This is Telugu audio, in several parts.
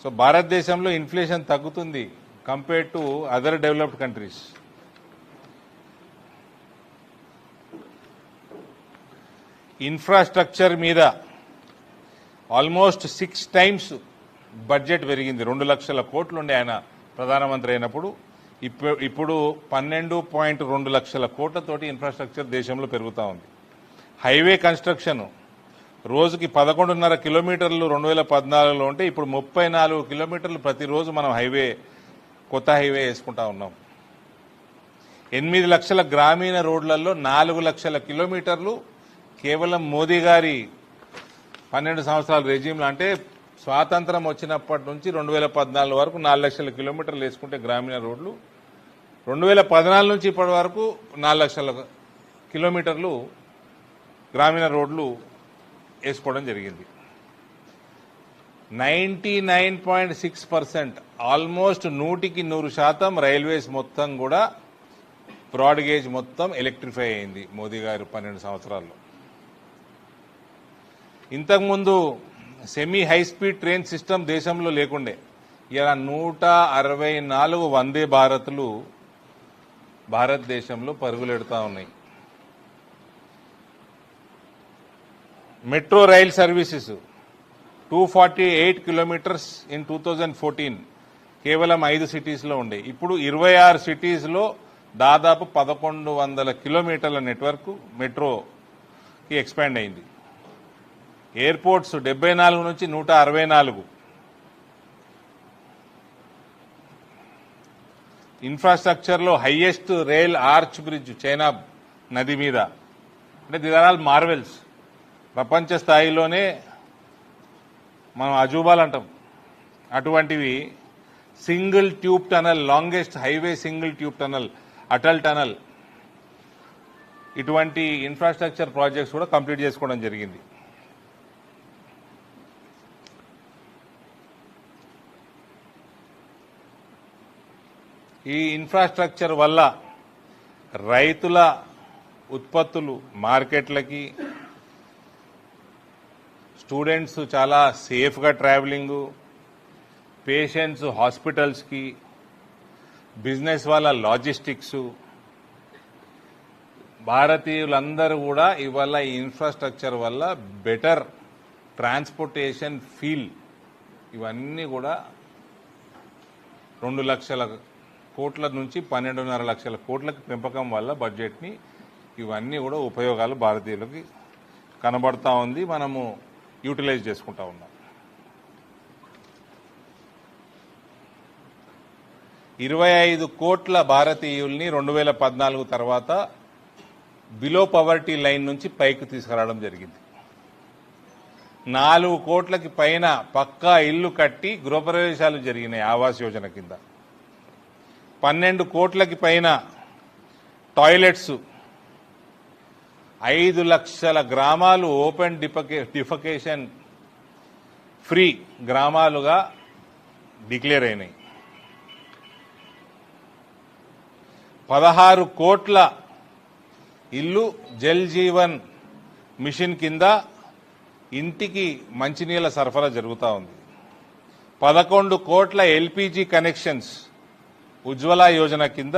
సో భారతదేశంలో ఇన్ఫ్లేషన్ తగ్గుతుంది compare to other developed countries. Infrastructure మీద ఆల్మోస్ట్ 6 times బడ్జెట్ పెరిగింది. 2 లక్షల కోట్లు ఉండే ఆయన ప్రధానమంత్రి అయినప్పుడు. ఇప్పుడు 12.2 లక్షల కోట్లతోటి ఇన్ఫ్రాస్ట్రక్చర్ దేశంలో పెరుగుతూ ఉంది. హైవే కన్స్ట్రక్షన్ రోజుకి 11.5 కిలోమీటర్లు 2014లో ఉంటే ఇప్పుడు 34 కిలోమీటర్లు ప్రతిరోజు మనం కొత్త హైవే వేసుకుంటా ఉన్నాం. 8 లక్షల గ్రామీణ రోడ్లలో 4 లక్షల కిలోమీటర్లు కేవలం మోదీ గారి 12 సంవత్సరాల రెజ్యూమ్లో, అంటే స్వాతంత్రం వచ్చినప్పటి నుంచి 2014 వరకు 4 లక్షల కిలోమీటర్లు వేసుకుంటే గ్రామీణ రోడ్లు, 2014 నుంచి ఇప్పటి వరకు 4 లక్షల కిలోమీటర్లు గ్రామీణ రోడ్లు వేసుకోవడం జరిగింది. 99.6%, ఆల్మోస్ట్ 100% రైల్వేస్ మొత్తం కూడా బ్రాడ్ గేజ్ మొత్తం ఎలక్ట్రిఫై అయింది మోదీ గారు 12 సంవత్సరాల్లో. ఇంతకుముందు semi high speed train system దేశంలో లేకుండే. ఇలా 164 వందే భారత్లు భారతదేశంలో పరుగులెడుతూ ఉన్నాయి. Metro rail services 248 kilometres in 2014 కేవలం 5 సిటీస్లో ఉండే. ఇప్పుడు 26 సిటీస్లో దాదాపు 1100 కిలోమీటర్ల నెట్వర్క్ మెట్రోకి ఎక్స్పాండ్ అయింది. ఎయిర్పోర్ట్స్ 74 నుంచి 164. ఇన్ఫ్రాస్ట్రక్చర్లో హైయెస్ట్ రైల్ ఆర్చ్ బ్రిడ్జ్ చైనాబ్ నది మీద, అంటే దిస్ ఆర్ ఆల్ మార్వెల్స్. ప్రపంచ స్థాయిలోనే మనం అజూబాలు అంటాం. అటువంటివి single tube tunnel, longest highway single tube tunnel, Atal tunnel, ఇటువంటి ఇన్ఫ్రాస్ట్రక్చర్ ప్రాజెక్ట్స్ కూడా కంప్లీట్ చేసుకోవడం జరిగింది. ఈ ఇన్ఫ్రాస్ట్రక్చర్ వల్ల రైతుల ఉత్పత్తులు మార్కెట్లకి, స్టూడెంట్స్ చాలా సేఫ్గా ట్రావెలింగు, పేషెంట్స్ హాస్పిటల్స్కి, బిజినెస్ వాళ్ళ లాజిస్టిక్స్, భారతీయులందరూ కూడా ఇవాళ ఈ ఇన్ఫ్రాస్ట్రక్చర్ వల్ల బెటర్ ట్రాన్స్పోర్టేషన్ ఫీల్, ఇవన్నీ కూడా 2 లక్షల కోట్ల నుంచి 12.5 లక్షల కోట్లకి పెంపకం వల్ల బడ్జెట్ని, ఇవన్నీ కూడా ఉపయోగాలు భారతీయులకి కనబడతా ఉంది. మనము యూటిలైజ్ చేసుకుంటా ఉన్నాం. 25 కోట్ల భారతీయుల్ని 2014 తర్వాత బిలో పవర్టీ లైన్ నుంచి పైకి తీసుకురావడం జరిగింది. 4 కోట్లకి పైన పక్కా ఇల్లు కట్టి గృహప్రవేశాలు జరిగినాయి ఆవాస్ యోజన కింద. 12 కోట్లకి పైన టాయిలెట్స్, 5 లక్షల గ్రామాలు ఓపెన్ డిఫకేషన్ ఫ్రీ గ్రామాలుగా డిక్లేర్ అయినాయి. 16 కోట్ల ఇల్లు జల్ జీవన్ మిషన్ కింద ఇంటికి మంచినీళ్ళ సరఫరా జరుగుతూ ఉంది. 11 కోట్ల ఎల్పీజీ కనెక్షన్స్ ఉజ్వల యోజన కింద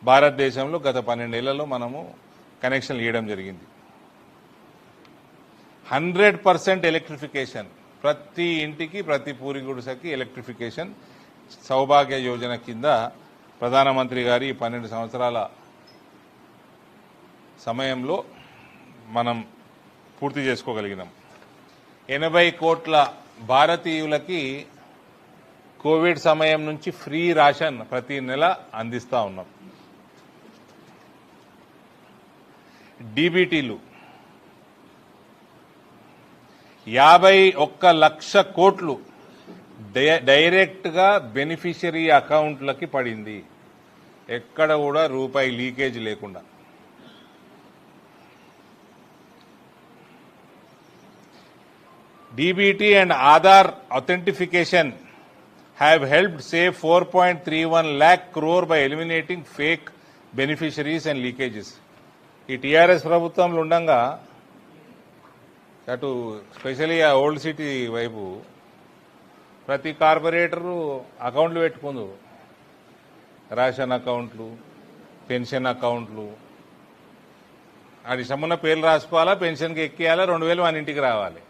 భారతదేశంలో గత 12 ఏళ్లలో మనము కనెక్షన్లు ఇవ్వడం జరిగింది. 100% ఎలక్ట్రిఫికేషన్, ప్రతి ఇంటికి ప్రతి పూరి గుడిసెకి ఎలక్ట్రిఫికేషన్ సౌభాగ్య యోజన కింద ప్రధానమంత్రి గారి 12 సంవత్సరాల సమయంలో మనం పూర్తి చేసుకోగలిగినాం. 80 కోట్ల భారతీయులకి కోవిడ్ సమయం నుంచి ఫ్రీ రేషన్ ప్రతి నెల అందిస్తా ఉన్నాం. డీబీటీలు 51 లక్ష కోట్లు డైరెక్ట్ గా బెనిఫిషియరీ అకౌంట్లకి పడింది, ఎక్కడ కూడా రూపాయి లీకేజ్ లేకుండా. DBT and Aadhaar authentication have helped save 4.31 lakh crore by eliminating fake beneficiaries and leakages. ఈ టీఆర్ఎస్ ప్రభుత్వంలో ఉండగా అటు స్పెషల్లీ ఆ ఓల్డ్ సిటీ వైపు ప్రతి కార్పొరేటరు అకౌంట్లు పెట్టుకుందు, రేషన్ అకౌంట్లు, పెన్షన్ అకౌంట్లు. ఆడి సమ్మున్న పేర్లు రాసుకోవాలా, పెన్షన్కి ఎక్కియాలా, 2000 మన ఇంటికి రావాలి.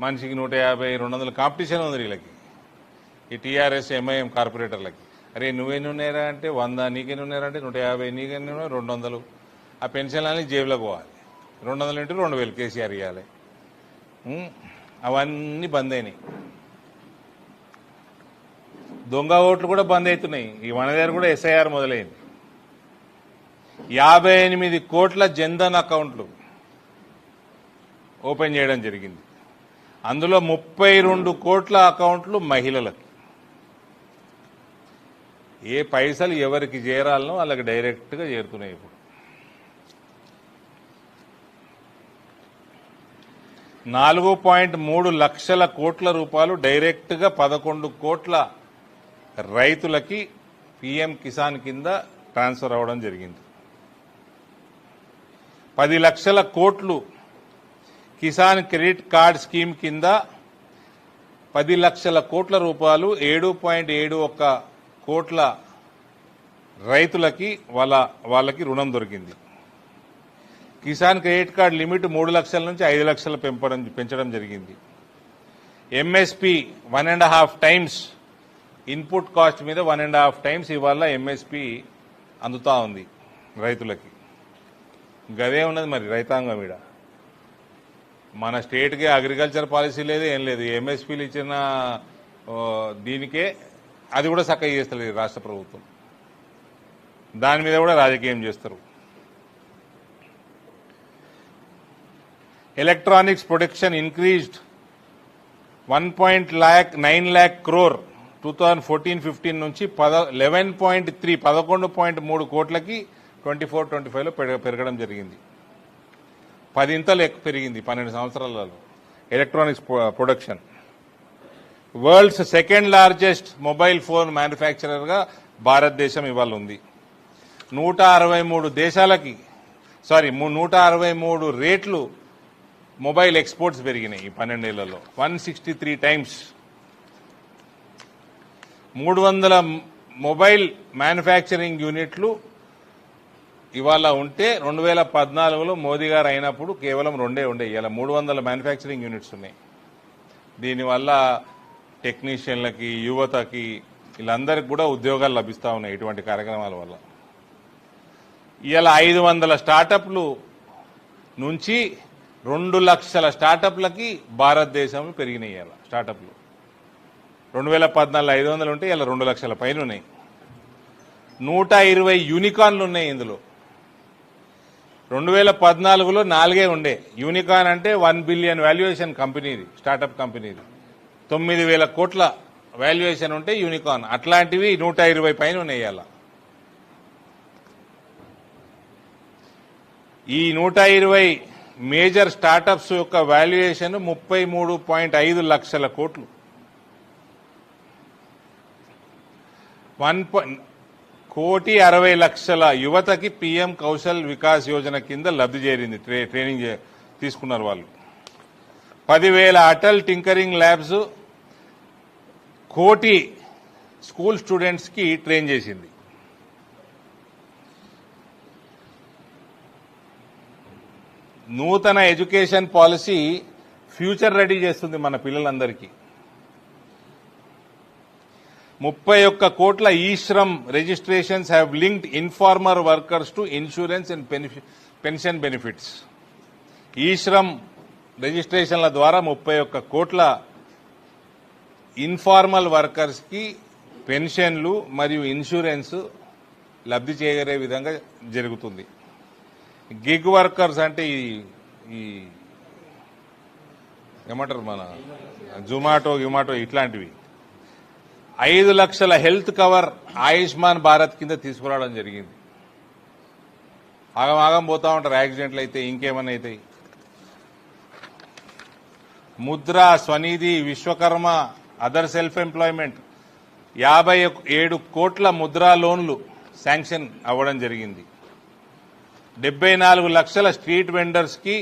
మనిషికి 150, 200 కాంపిటీషన్ ఉంది వీళ్ళకి, ఈ టీఆర్ఎస్ ఎంఐఎం కార్పొరేటర్లకి. అరే నువ్వేమి ఉన్నారా అంటే 100, నీకెన్ని ఉన్నారా అంటే 150, నీకెన్ని 200. ఆ పెన్షన్లన్నీ జేబులోకి పోవాలి. 200 ఇంటూ 2000 కేసీఆర్ ఇవ్వాలి. అవన్నీ బంద్ అయినాయి. దొంగ ఓట్లు కూడా బంద్ అవుతున్నాయి. ఈ మన దగ్గర కూడా ఎస్ఐఆర్ మొదలైంది. 58 కోట్ల జన్ధన్ అకౌంట్లు ఓపెన్ చేయడం జరిగింది. అందులో 32 కోట్ల అకౌంట్లు మహిళలకు. ఏ పైసలు ఎవరికి చేరాలనో వాళ్ళకి డైరెక్ట్గా చేరుతున్నాయి. ఇప్పుడు 4.3 లక్షల కోట్ల రూపాయలు డైరెక్ట్గా 11 కోట్ల రైతులకి పీఎం కిసాన్ కింద ట్రాన్స్ఫర్ అవ్వడం జరిగింది. 10 లక్షల కోట్లు కిసాన్ క్రెడిట్ కార్డ్ స్కీమ్ కింద 10 లక్షల కోట్ల రూపాయలు 7.71 కోట్ల రైతులకి వాళ్ళకి రుణం దొరికింది. కిసాన్ క్రెడిట్ కార్డ్ లిమిట్ 3 లక్షల నుంచి 5 లక్షలు పెంచడం జరిగింది. ఎంఎస్పి 1.5 టైమ్స్ ఇన్పుట్ కాస్ట్ మీద 1.5 టైమ్స్ ఇవాళ ఎంఎస్పి అందుతా ఉంది రైతులకి. గదే ఉన్నది మరి రైతాంగం. ఈడ మన స్టేట్కి అగ్రికల్చర్ పాలసీ లేదు, ఏం లేదు. ఎంఎస్పీలు ఇచ్చిన దీనికే అది కూడా చక్కగా చేస్తలేదు రాష్ట్ర ప్రభుత్వం. దాని మీద కూడా రాజకీయం చేస్తారు. Electronics production increased 1.9 lakh crore 2014-15 నుంచి 11.3 కోట్లకి 24-25లో పెరగడం జరిగింది. 10 ఇంతలు పెరిగింది 12 సంవత్సరాలలో electronics production. World's second largest mobile phone మ్యానుఫ్యాక్చరర్గా భారతదేశం ఇవాళ ఉంది. 163 రేట్లు మొబైల్ ఎక్స్పోర్ట్స్ పెరిగినాయి ఈ 12 ఏళ్లలో. 163 టైమ్స్. 300 మొబైల్ మ్యానుఫ్యాక్చరింగ్ యూనిట్లు ఇవాళ ఉంటే 2014లో మోదీ గారు అయినప్పుడు కేవలం 2 ఉండే. ఇలా 300 మ్యానుఫ్యాక్చరింగ్ యూనిట్స్ ఉన్నాయి. దీనివల్ల టెక్నీషియన్లకి, యువతకి, వీళ్ళందరికీ కూడా ఉద్యోగాలు లభిస్తూ ఉన్నాయి ఇటువంటి కార్యక్రమాల వల్ల. ఇలా 500 స్టార్టప్లు నుంచి 2 లక్షల స్టార్టప్లకి భారతదేశంలో పెరిగినాయి. ఇలా స్టార్టప్లు 2014 500 ఉంటే ఇలా 2 లక్షల పైన ఉన్నాయి. 120 యూనికార్న్లు ఉన్నాయి ఇందులో. 2014లో 4 ఉండే. యూనికార్న్ అంటే 1 బిలియన్ వాల్యుయేషన్ కంపెనీది, స్టార్టప్ కంపెనీది. 9,000 కోట్ల వాల్యుయేషన్ ఉంటే యూనికార్న్. అట్లాంటివి 120 పైన ఉన్నాయి. ఇలా ఈ 120 మేజర్ స్టార్టప్స్ యొక్క వాల్యుయేషన్ 33.5 లక్షల కోట్లు. 1,60,00,000 యువతకి పీఎం కౌశల్ వికాస్ యోజన కింద లబ్ధి చేరింది. ట్రైనింగ్ తీసుకున్నారు వాళ్ళు. 10,000 అటల్ టింకరింగ్ ల్యాబ్స్ 1 కోటి స్కూల్ స్టూడెంట్స్కి ట్రైన్ చేసింది. నూతన ఎడ్యుకేషన్ పాలసీ ఫ్యూచర్ రెడీ చేస్తుంది మన పిల్లలందరికీ. 31 కోట్ల eShram registrations have linked informer workers to insurance and pension benefits. EShram రిజిస్ట్రేషన్ల ద్వారా 31 కోట్ల ఇన్ఫార్మల్ వర్కర్స్కి పెన్షన్లు మరియు ఇన్సూరెన్స్ లబ్ధి చేకూరే విధంగా జరుగుతుంది. గిగ్ వర్కర్స్ అంటే ఈ ఏమంటారు మన జొమాటో ఇట్లాంటివి 5 లక్షల హెల్త్ కవర్ ఆయుష్మాన్ భారత్ కింద తీసుకురావడం జరిగింది. ఆగం పోతా ఉంటారు యాక్సిడెంట్లు అయితే, ఇంకేమన్నా అవుతాయి. Mudra, Svanidhi, Vishwakarma, other self employment 57 కోట్ల ముద్రా లోన్లు శాంక్షన్ అవ్వడం జరిగింది. 74 లక్షల స్ట్రీట్ వెండర్స్ కి